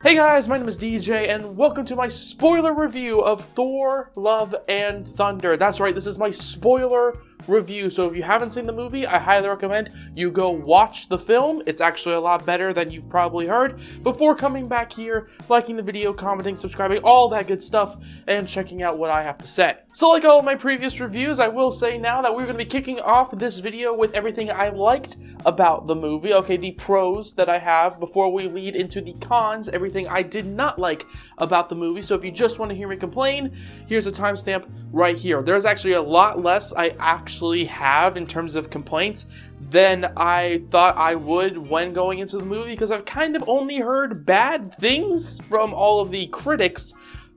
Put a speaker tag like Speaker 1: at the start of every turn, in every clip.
Speaker 1: Hey guys, my name is DJ, and welcome to my spoiler review of Thor, Love, and Thunder. That's right, this is my spoiler review, so if you haven't seen the movie, I highly recommend you go watch the film. It's actually a lot better than you've probably heard, before coming back here, liking the video, commenting, subscribing, all that good stuff, and checking out what I have to say. So like all of my previous reviews, I will say now that we're going to be kicking off this video with everything I liked about the movie. Okay, the pros that I have before we lead into the cons, everything I did not like about the movie. So if you just want to hear me complain, here's a timestamp right here. There's actually a lot less I actually have in terms of complaints than I thought I would when going into the movie, because I've kind of only heard bad things from all of the critics.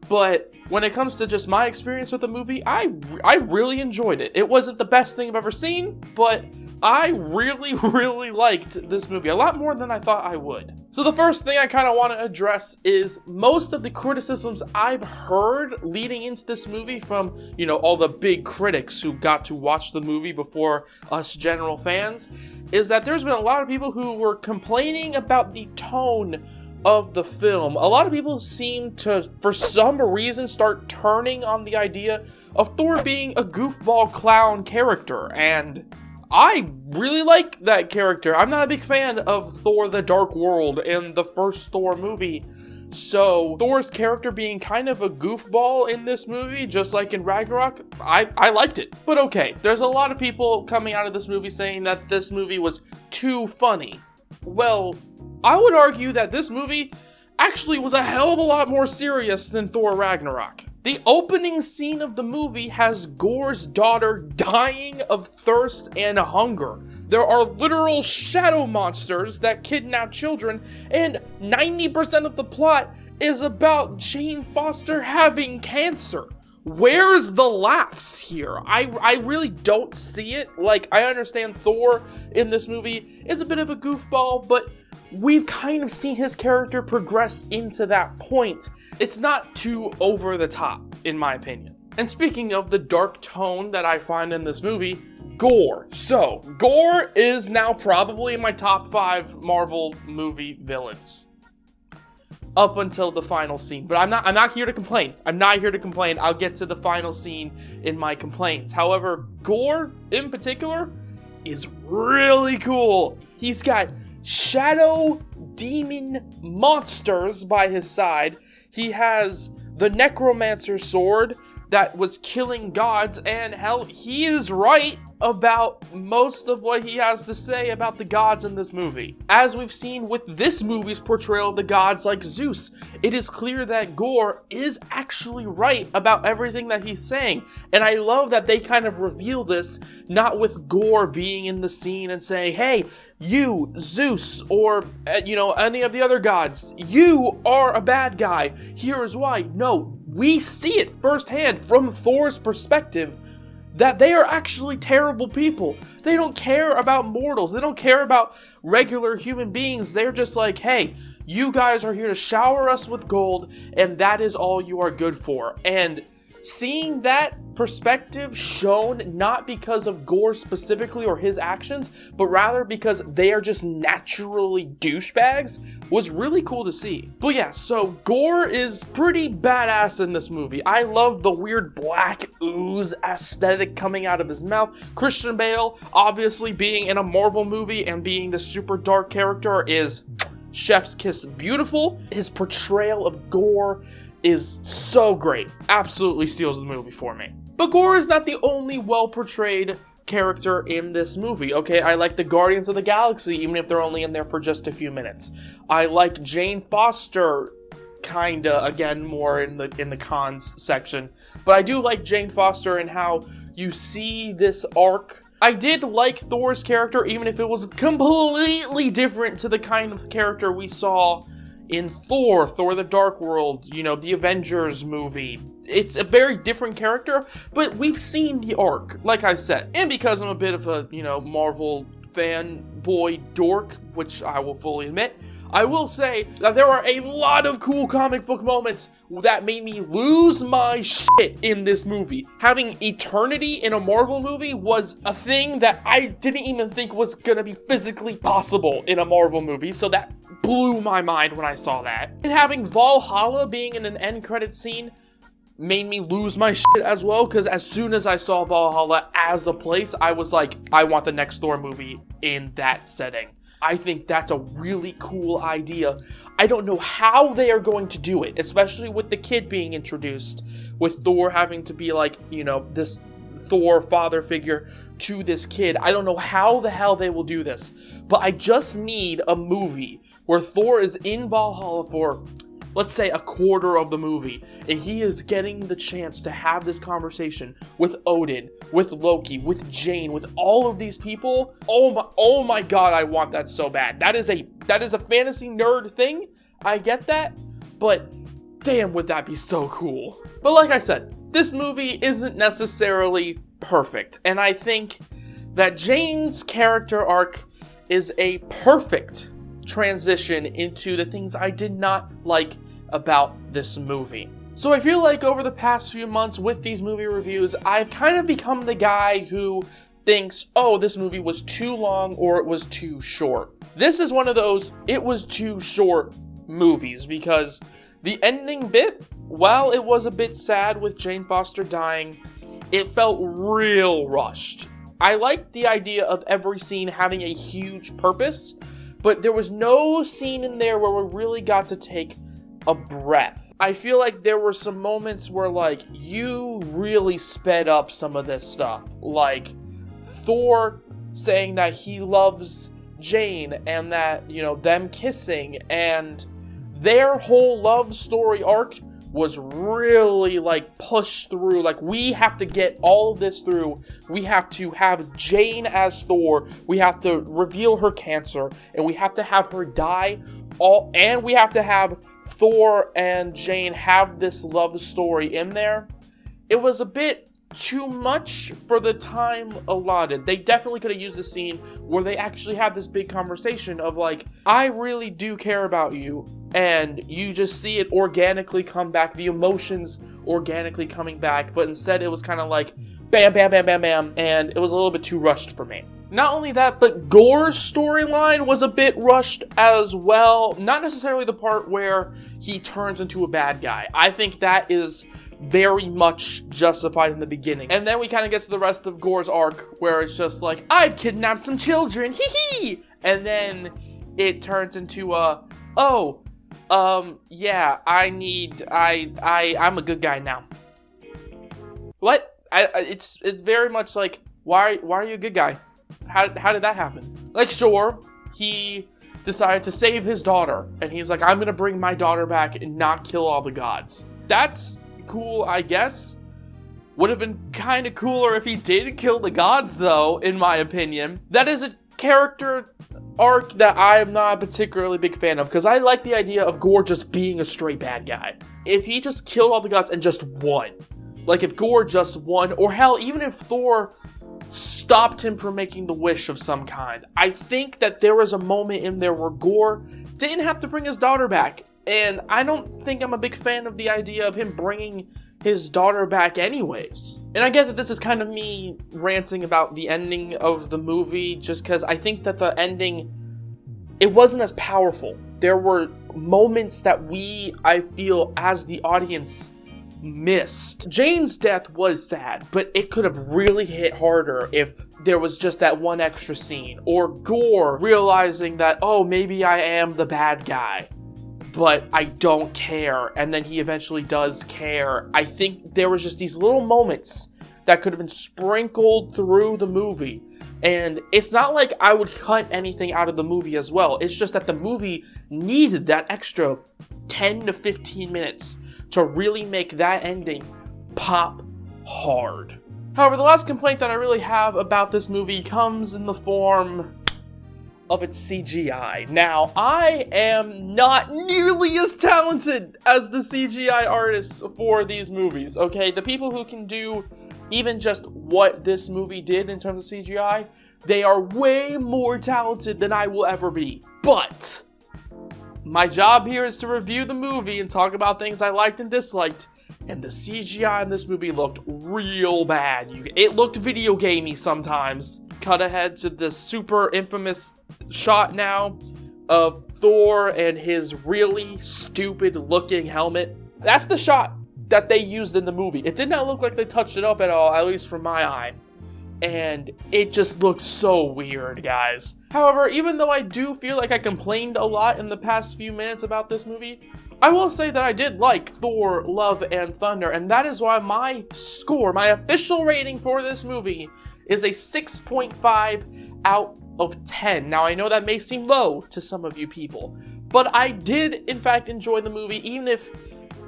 Speaker 1: But when it comes to just my experience with the movie, I really enjoyed it. It wasn't the best thing I've ever seen, but I really liked this movie. A lot more than I thought I would. So the first thing I kind of want to address is most of the criticisms I've heard leading into this movie from, you know, all the big critics who got to watch the movie before us general fans, is that there's been a lot of people who were complaining about the tone of the film. A lot of people seem to, for some reason, start turning on the idea of Thor being a goofball clown character, and I really like that character. I'm not a big fan of Thor the Dark World in the first Thor movie, so Thor's character being kind of a goofball in this movie, just like in Ragnarok, I liked it. But okay, there's a lot of people coming out of this movie saying that this movie was too funny. Well, I would argue that this movie actually was a hell of a lot more serious than Thor Ragnarok. The opening scene of the movie has Gor's daughter dying of thirst and hunger. There are literal shadow monsters that kidnap children, and 90% of the plot is about Jane Foster having cancer. Where's the laughs here? I really don't see it. Like, I understand Thor in this movie is a bit of a goofball, but we've kind of seen his character progress into that point. It's not too over the top, in my opinion. And speaking of the dark tone that I find in this movie, Gorr. So, Gorr is now probably in my top 5 Marvel movie villains, up until the final scene. But I'm not here to complain. I'm not here to complain. I'll get to the final scene in my complaints. However, Gorr in particular is really cool. He's got shadow demon monsters by his side. He has the necromancer sword that was killing gods, and hell, he is right about most of what he has to say about the gods in this movie. As we've seen with this movie's portrayal of the gods like Zeus, it is clear that Gorr is actually right about everything that he's saying. And I love that they kind of reveal this, not with Gorr being in the scene and saying, hey, you, Zeus, or, you know, any of the other gods, you are a bad guy. Here is why. No, we see it firsthand from Thor's perspective that they are actually terrible people. They don't care about mortals. They don't care about regular human beings. They're just like, hey, you guys are here to shower us with gold, and that is all you are good for. And seeing that perspective shown not because of Gorr specifically or his actions, but rather because they are just naturally douchebags was really cool to see. But yeah, so Gorr is pretty badass in this movie. I love the weird black ooze aesthetic coming out of his mouth. Christian Bale, obviously being in a Marvel movie and being the super dark character, is chef's kiss beautiful. His portrayal of Gorr is so great. Absolutely steals the movie for me. But Gorr is not the only well-portrayed character in this movie, okay? I like the Guardians of the Galaxy, even if they're only in there for just a few minutes. I like Jane Foster, kinda, again, more in the cons section. But I do like Jane Foster and how you see this arc. I did like Thor's character, even if it was completely different to the kind of character we saw in Thor the Dark World, you know, the Avengers movie. It's a very different character, but we've seen the arc, like I said. And because I'm a bit of a, you know, Marvel fanboy dork, which I will fully admit, I will say that there are a lot of cool comic book moments that made me lose my shit in this movie. Having eternity in a Marvel movie was a thing that I didn't even think was gonna be physically possible in a Marvel movie, so that blew my mind when I saw that. And having Valhalla being in an end credit scene made me lose my shit as well, because as soon as I saw Valhalla as a place, I was like, I want the next Thor movie in that setting. I think that's a really cool idea. I don't know how they are going to do it, especially with the kid being introduced, with Thor having to be like, you know, this Thor father figure to this kid. I don't know how the hell they will do this, but I just need a movie where Thor is in Valhalla for, let's say, a quarter of the movie, and he is getting the chance to have this conversation with Odin, with Loki, with Jane, with all of these people. Oh my god, I want that so bad. That is a fantasy nerd thing. I get that, but damn, would that be so cool. But like I said, this movie isn't necessarily perfect, and I think that Jane's character arc is a perfect transition into the things I did not like about this movie. So I feel like over the past few months with these movie reviews, I've kind of become the guy who thinks, oh, this movie was too long or it was too short. This is one of those, it was too short movies, because the ending bit, while it was a bit sad with Jane Foster dying, it felt real rushed. I liked the idea of every scene having a huge purpose, but there was no scene in there where we really got to take a breath. I feel like there were some moments where, like, you really sped up some of this stuff. Like, Thor saying that he loves Jane, and that, you know, them kissing, and their whole love story arc was really, like, pushed through. Like, we have to get all of this through. We have to have Jane as Thor. We have to reveal her cancer, and we have to have her die. And we have to have Thor and Jane have this love story in there. It was a bit too much for the time allotted. They definitely could have used a scene where they actually have this big conversation of like, I really do care about you, and you just see it organically come back, the emotions organically coming back, but instead it was kind of like bam, bam, bam, bam, bam, and it was a little bit too rushed for me. Not only that, but Gorr's storyline was a bit rushed as well. Not necessarily the part where he turns into a bad guy. I think that is very much justified in the beginning. And then we kind of get to the rest of Gorr's arc, where it's just like, I've kidnapped some children, hee hee! And then it turns into yeah, I'm a good guy now. What? It's very much like, why are you a good guy? How did that happen? Like, sure, he decided to save his daughter, and he's like, I'm gonna bring my daughter back and not kill all the gods. That's cool, I guess. Would have been kind of cooler if he did kill the gods, though, in my opinion. That is a character arc that I am not a particularly big fan of, because I like the idea of Gorr just being a straight bad guy. If he just killed all the gods and just won, like if Gorr just won, or hell, even if Thor stopped him from making the wish of some kind. I think that there was a moment in there where Gorr didn't have to bring his daughter back, and I don't think I'm a big fan of the idea of him bringing his daughter back anyways. And I get that this is kind of me ranting about the ending of the movie, just because I think that the ending, it wasn't as powerful. There were moments that I feel, as the audience, missed. Jane's death was sad, but it could have really hit harder if there was just that one extra scene. Or Gorr realizing that, oh, maybe I am the bad guy, but I don't care, and then he eventually does care. I think there was just these little moments that could have been sprinkled through the movie. And it's not like I would cut anything out of the movie as well. It's just that the movie needed that extra 10 to 15 minutes to really make that ending pop hard. However, the last complaint that I really have about this movie comes in the form of its CGI. Now, I am not nearly as talented as the CGI artists for these movies, okay? The people who can do even just what this movie did in terms of CGI, they are way more talented than I will ever be. But my job here is to review the movie and talk about things I liked and disliked, and the CGI in this movie looked real bad. It looked video gamey sometimes. Cut ahead to the super infamous shot now of Thor and his really stupid looking helmet. That's the shot that they used in the movie. It did not look like they touched it up at all, at least from my eye. And it just looked so weird, guys. However, even though I do feel like I complained a lot in the past few minutes about this movie, I will say that I did like Thor, Love, and Thunder, and that is why my score, my official rating for this movie, is a 6.5 out of 10. Now, I know that may seem low to some of you people, but I did, in fact, enjoy the movie, even if,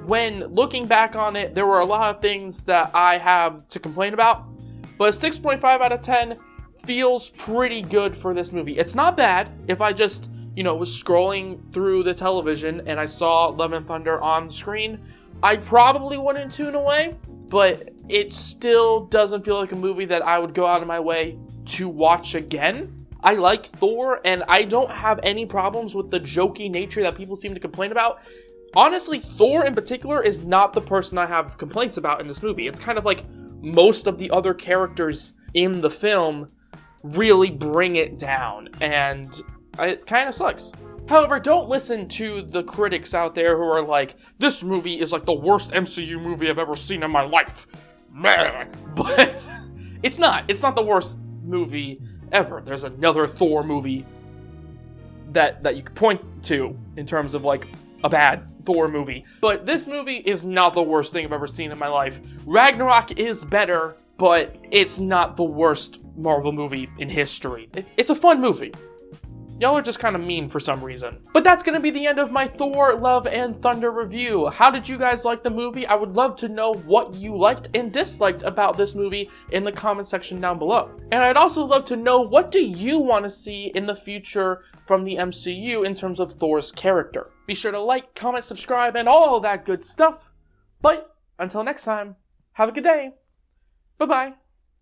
Speaker 1: when looking back on it, there were a lot of things that I have to complain about. But a 6.5 out of 10 feels pretty good for this movie. It's not bad if I just, was scrolling through the television and I saw Love and Thunder on the screen. I probably wouldn't tune away, but it still doesn't feel like a movie that I would go out of my way to watch again. I like Thor, and I don't have any problems with the jokey nature that people seem to complain about. Honestly, Thor in particular is not the person I have complaints about in this movie. It's kind of like most of the other characters in the film really bring it down, and it kind of sucks. However, don't listen to the critics out there who are like, this movie is like the worst MCU movie I've ever seen in my life. But it's not. It's not the worst movie ever. There's another Thor movie that you could point to in terms of like a bad Thor movie. But this movie is not the worst thing I've ever seen in my life. Ragnarok is better, but it's not the worst Marvel movie in history. It's a fun movie. Y'all are just kind of mean for some reason. But that's going to be the end of my Thor, Love, and Thunder review. How did you guys like the movie? I would love to know what you liked and disliked about this movie in the comment section down below. And I'd also love to know, what do you want to see in the future from the MCU in terms of Thor's character? Be sure to like, comment, subscribe, and all that good stuff. But until next time, have a good day. Bye-bye.